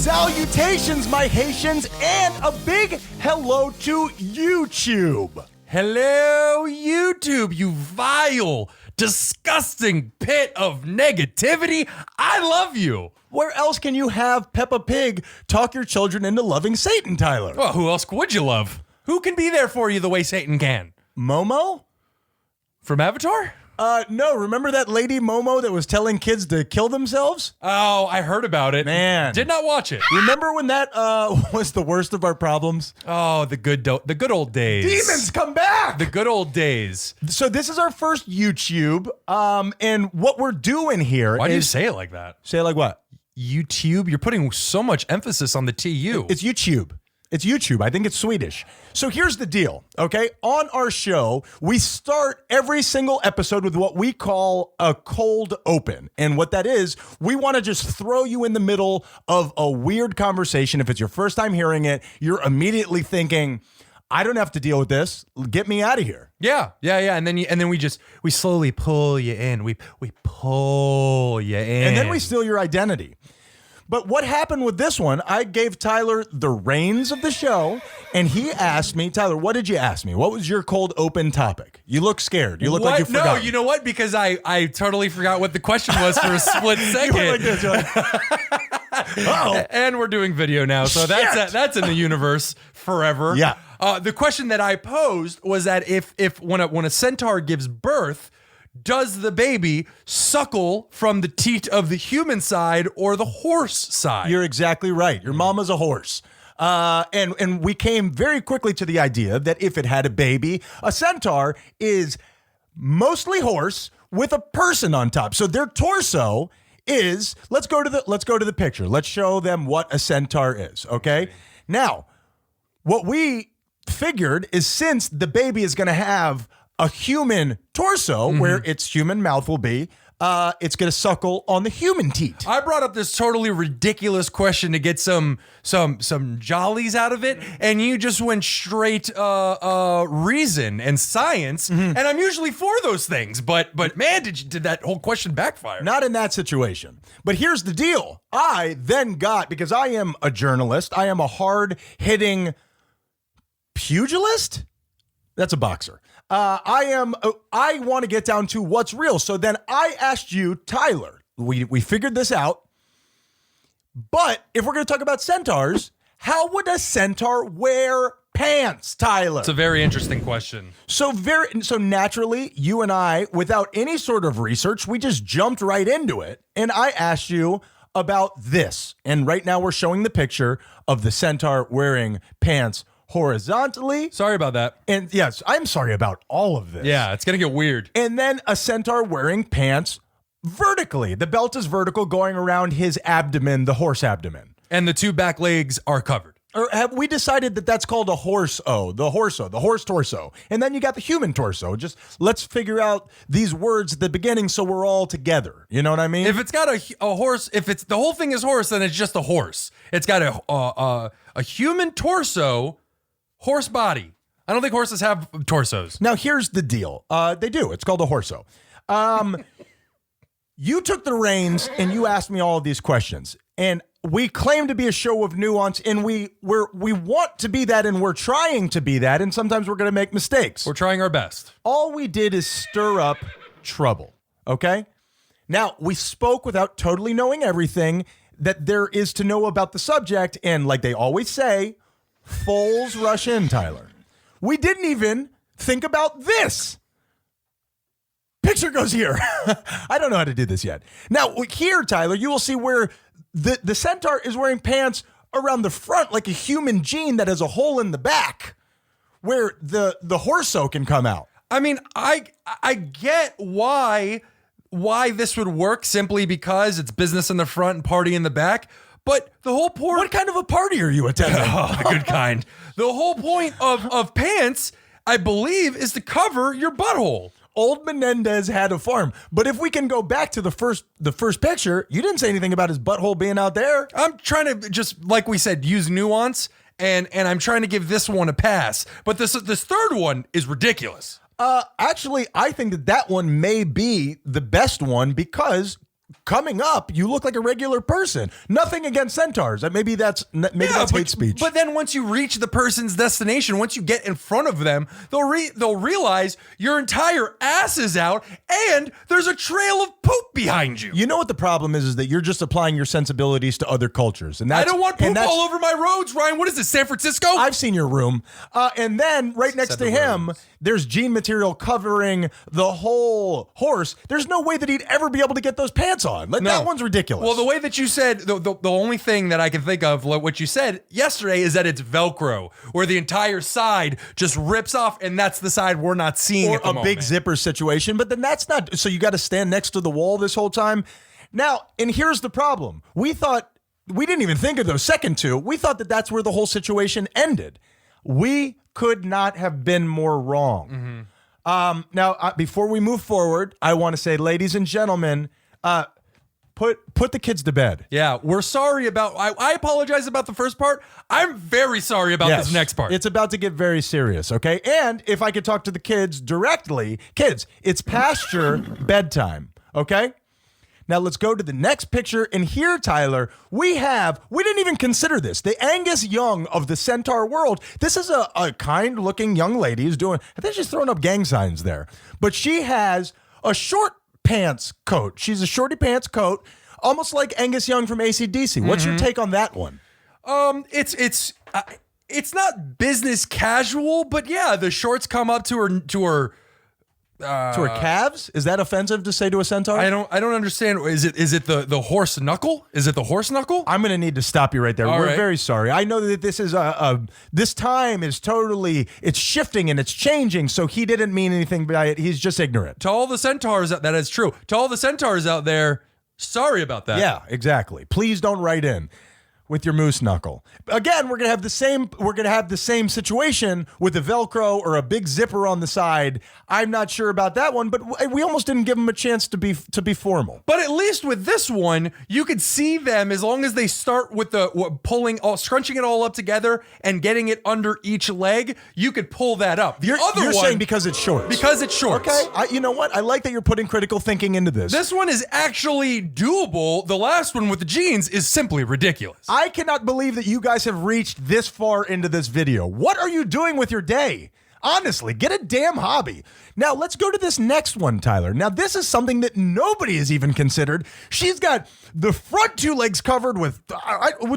Salutations, my Haitians, and a big hello to YouChube. Hello, YouTube, you vile, disgusting pit of negativity. I love you. Where else can you have Peppa Pig talk your children into loving Satan, Tyler? Well, who else would you love? Who can be there for you the way Satan can? Momo? From Avatar? No, remember that lady Momo that was telling kids to kill themselves? Oh, I heard about it. Man. Did not watch it. Remember when that was the worst of our problems? Oh, the good old days. Demons come back! The good old days. So this is our first YouChube, and what we're doing here Why do you say it like that? Say it like what? YouTube? You're putting so much emphasis on the TU. It's YouChube. It's YouChube. I think it's Swedish. So here's the deal, okay? On our show, we start every single episode with what we call a cold open. And what that is, we want to just throw you in the middle of a weird conversation. If it's your first time hearing it, you're immediately thinking, I don't have to deal with this. Get me out of here. Yeah. And then we slowly pull you in. We pull you in. And then we steal your identity. But what happened with this one, I gave Tyler the reins of the show, and he asked me, Tyler, what did you ask me? What was your cold open topic? You look scared. You look like you forgot. No, you know what? Because I totally forgot what the question was for a split second. You went like this. You're like, uh-oh. And we're doing video now, so that's in the universe forever. Yeah. The question that I posed was that if when a centaur gives birth, does the baby suckle from the teat of the human side or the horse side? You're exactly right. Your mama's a horse. And we came very quickly to the idea that if it had a baby, a centaur is mostly horse with a person on top. So their torso is, let's go to the picture. Let's show them what a centaur is, okay? Now, what we figured is since the baby is going to have a human torso where its human mouth will be, it's going to suckle on the human teat. I brought up this totally ridiculous question to get some jollies out of it, and you just went straight reason and science, and I'm usually for those things, but man, did that whole question backfire? Not in that situation. But here's the deal. I then got, because I am a journalist, I am a hard-hitting pugilist? That's a boxer. I want to get down to what's real. So then I asked you, Tyler, we figured this out. But if we're going to talk about centaurs, how would a centaur wear pants, Tyler? It's a very interesting question. So naturally, you and I, without any sort of research, we just jumped right into it. And I asked you about this. And right now we're showing the picture of the centaur wearing pants horizontally. Sorry about that. And yes, I'm sorry about all of this. Yeah, it's going to get weird. And then a centaur wearing pants vertically. The belt is vertical going around his abdomen, the horse abdomen. And the two back legs are covered. Or have we decided that that's called a the horse torso. And then you got the human torso. Just let's figure out these words at the beginning so we're all together. You know what I mean? If it's got a horse, if it's the whole thing is horse, then it's just a horse. It's got a human torso, horse body. I don't think horses have torsos. Now, here's the deal. They do. It's called a horso. You took the reins and you asked me all of these questions. And we claim to be a show of nuance, and we want to be that, and we're trying to be that, and sometimes we're going to make mistakes. We're trying our best. All we did is stir up trouble, okay? Now, we spoke without totally knowing everything that there is to know about the subject, and like they always say, foals rush in, Tyler. We didn't even think about this. Picture goes here. I don't know how to do this yet. Now, here, Tyler, you will see where the centaur is wearing pants around the front like a human jean that has a hole in the back where the horso can come out. I mean, I get why this would work simply because it's business in the front and party in the back. But the whole point... What kind of a party are you attending? Oh, the good kind. The whole point of pants, I believe, is to cover your butthole. Old Menendez had a farm. But if we can go back to the first picture, you didn't say anything about his butthole being out there. I'm trying to just, like we said, use nuance, and I'm trying to give this one a pass. But this third one is ridiculous. Actually, I think that one may be the best one because coming up, you look like a regular person. Nothing against centaurs. Maybe that's hate speech. But then once you reach the person's destination, once you get in front of them, they'll realize your entire ass is out and there's a trail of poop behind you. You know what the problem is that you're just applying your sensibilities to other cultures. And I don't want poop all over my roads, Ryan. What is this, San Francisco? I've seen your room. And then right next to him, there's gene material covering the whole horse. There's no way that he'd ever be able to get those pants on. That one's ridiculous. Well, the way that you said, the only thing that I can think of, like what you said yesterday, is that it's Velcro, where the entire side just rips off, and that's the side we're not seeing or at the a moment. big zipper situation. But then that's not, so you got to stand next to the wall this whole time. Now, and here's the problem. We didn't even think of those second two. We thought that that's where the whole situation ended. We could not have been more wrong. Now, before we move forward, I want to say, ladies and gentlemen, put the kids to bed. Yeah, we're sorry about, I apologize about the first part. I'm very sorry about this next part. It's about to get very serious, okay? And if I could talk to the kids directly, kids, it's past your bedtime, okay? Now let's go to the next picture, and here, Tyler, we didn't even consider this, the Angus Young of the Centaur world. This is a kind-looking young lady who's I think she's throwing up gang signs there, but she has a short pants coat. She's a shorty pants coat, almost like Angus Young from AC/DC. What's your take on that one? It's not business casual, but yeah, the shorts come up to her calves? Is that offensive to say to a centaur? I don't understand. Is it the horse knuckle? Is it the horse knuckle? I'm going to need to stop you right there. We're very sorry. I know that this is this time is totally, it's shifting and it's changing. So he didn't mean anything by it. He's just ignorant. To all the centaurs, that is true. To all the centaurs out there, sorry about that. Yeah, exactly. Please don't write in with your moose knuckle. Again, we're gonna have the same situation with a Velcro or a big zipper on the side. I'm not sure about that one, but we almost didn't give them a chance to be formal. But at least with this one, you could see them as long as they start with the scrunching it all up together and getting it under each leg. You could pull that up. You're saying because it's short. Because it's short. Okay. You know what? I like that you're putting critical thinking into this. This one is actually doable. The last one with the jeans is simply ridiculous. I cannot believe that you guys have reached this far into this video. What are you doing with your day? Honestly, get a damn hobby. Now, let's go to this next one, Tyler. Now, this is something that nobody has even considered. She's got the front two legs covered with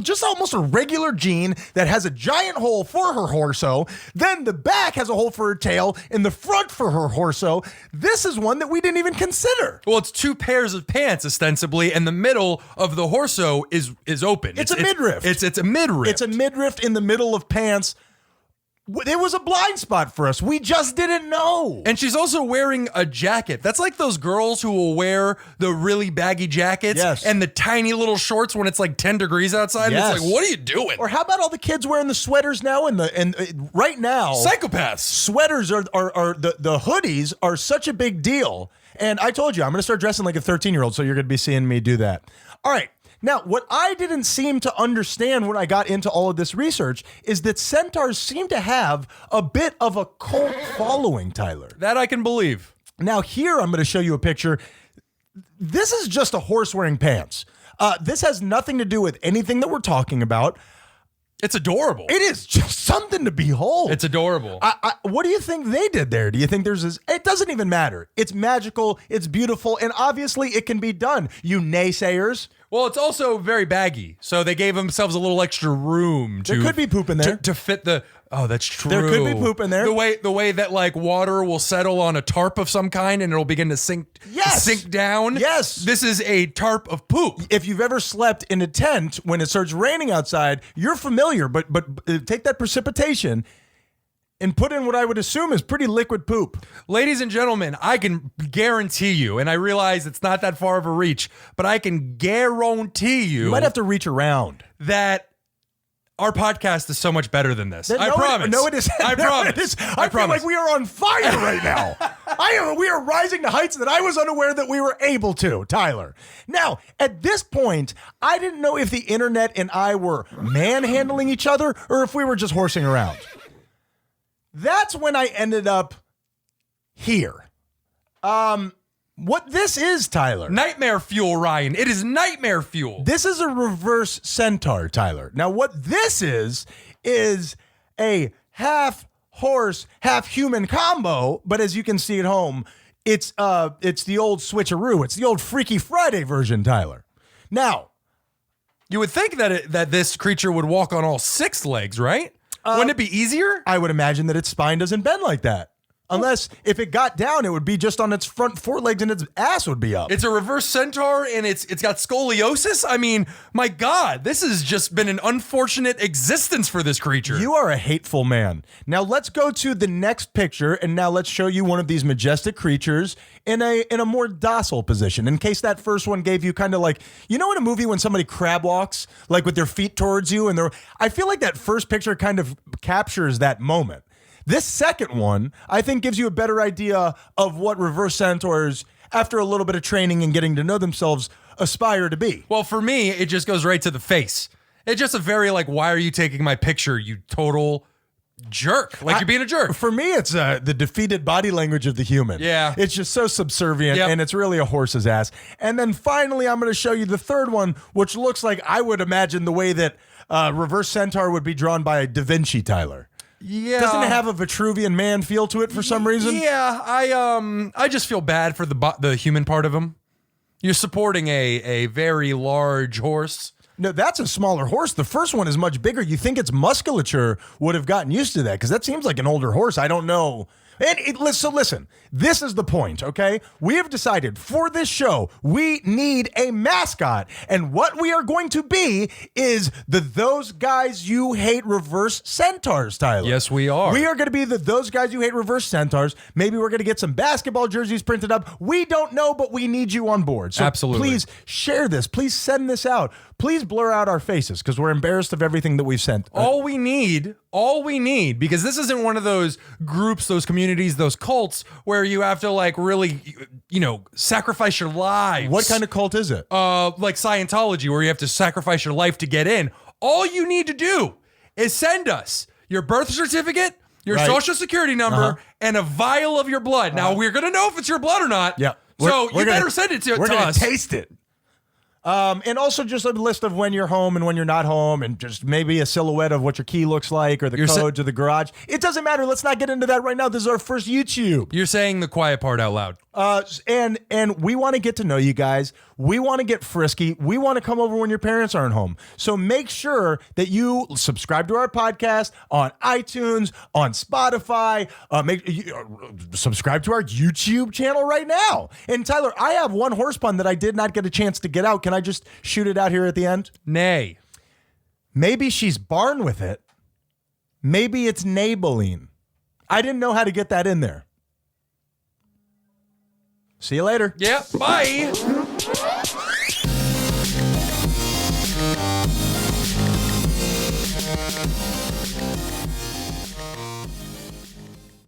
just almost a regular jean that has a giant hole for her horso. Then the back has a hole for her tail and the front for her horso. This is one that we didn't even consider. Well, it's two pairs of pants, ostensibly, and the middle of the horso is open. It's a midriff. It's a midriff. It's a midriff in the middle of pants. It was a blind spot for us. We just didn't know. And she's also wearing a jacket. That's like those girls who will wear the really baggy jackets and the tiny little shorts when it's like 10 degrees outside. Yes. And it's like, what are you doing? Or how about all the kids wearing the sweaters now? And right now, psychopaths. Sweaters are the hoodies are such a big deal. And I told you, I'm going to start dressing like a 13-year-old, so you're going to be seeing me do that. All right. Now, what I didn't seem to understand when I got into all of this research is that centaurs seem to have a bit of a cult following, Tyler. That I can believe. Now, here I'm going to show you a picture. This is just a horse wearing pants. This has nothing to do with anything that we're talking about. It's adorable. It is just something to behold. It's adorable. What do you think they did there? Do you think it doesn't even matter. It's magical. It's beautiful. And obviously it can be done. You naysayers. Well, it's also very baggy, so they gave themselves a little extra room to. There could be poop in there to fit the. Oh, that's true. There could be poop in there. The way that like water will settle on a tarp of some kind and it'll begin to sink down. Yes. This is a tarp of poop. If you've ever slept in a tent when it starts raining outside, you're familiar. But take that precipitation and put in what I would assume is pretty liquid poop. Ladies and gentlemen, I can guarantee you, and I realize it's not that far of a reach, but I can guarantee you. You might have to reach around. That our podcast is so much better than this. I promise. No, it isn't. I promise. I feel like we are on fire right now. We are rising to heights that I was unaware that we were able to, Tyler. Now, at this point, I didn't know if the internet and I were manhandling each other or if we were just horsing around. That's when I ended up here. What this is, Tyler. Nightmare fuel, Ryan. It is nightmare fuel. This is a reverse centaur, Tyler. Now, what this is a half horse, half human combo. But as you can see at home, it's the old switcheroo. It's the old Freaky Friday version, Tyler. Now, you would think that this creature would walk on all 6 legs, right? Wouldn't it be easier? I would imagine that its spine doesn't bend like that. Unless if it got down, it would be just on its front 4 legs and its ass would be up. It's a reverse centaur and it's got scoliosis. I mean, my God, this has just been an unfortunate existence for this creature. You are a hateful man. Now let's go to the next picture, and now let's show you one of these majestic creatures in a more docile position. In case that first one gave you kind of like, you know, in a movie when somebody crab walks, like with their feet towards you, and I feel like that first picture kind of captures that moment. This second one, I think, gives you a better idea of what reverse centaurs, after a little bit of training and getting to know themselves, aspire to be. Well, for me, it just goes right to the face. It's just a very like, why are you taking my picture, you total jerk? Like you're being a jerk. For me, it's the defeated body language of the human. Yeah. It's just so subservient, Yep. and it's really a horse's ass. And then finally, I'm going to show you the third one, which looks like, I would imagine, the way that reverse centaur would be drawn by Da Vinci, Tyler. Yeah. Doesn't it have a Vitruvian man feel to it for some reason? Yeah, I just feel bad for the human part of him. You're supporting a very large horse. No, that's a smaller horse. The first one is much bigger. You think its musculature would have gotten used to that, because that seems like an older horse. I don't know. So listen, this is the point, okay? We have decided for this show, we need a mascot. And what we are going to be is the Those Guys You Hate Reverse Centaurs, Tyler. Yes, we are. We are going to be the Those Guys You Hate Reverse Centaurs. Maybe we're going to get some basketball jerseys printed up. We don't know, but we need you on board. So Absolutely. Please share this. Please send this out. Please blur out our faces, because we're embarrassed of everything that we've sent. All we need, because this isn't one of those groups, those communities, those cults where you have to like really, sacrifice your lives. What kind of cult is it? Like Scientology, where you have to sacrifice your life to get in. All you need to do is send us your birth certificate, your Right. social security number, and a vial of your blood. Now, we're going to know if it's your blood or not. Yeah. So you better send it to We're going us. to taste it. And also just a list of when you're home and when you're not home, and just maybe a silhouette of what your key looks like, or the codes or the garage. It doesn't matter. Let's not get into that right now. This is our first YouTube. You're saying the quiet part out loud. And we want to get to know you guys. We want to get frisky. We want to come over when your parents aren't home. So make sure that you subscribe to our podcast on iTunes, on Spotify. Subscribe to our YouTube channel right now. And Tyler, I have one horse pun that I did not get a chance to get out. Can I just shoot it out here at the end? Nay. Maybe she's barn with it. Maybe it's Maybelline. I didn't know how to get that in there. See you later. Yeah, bye.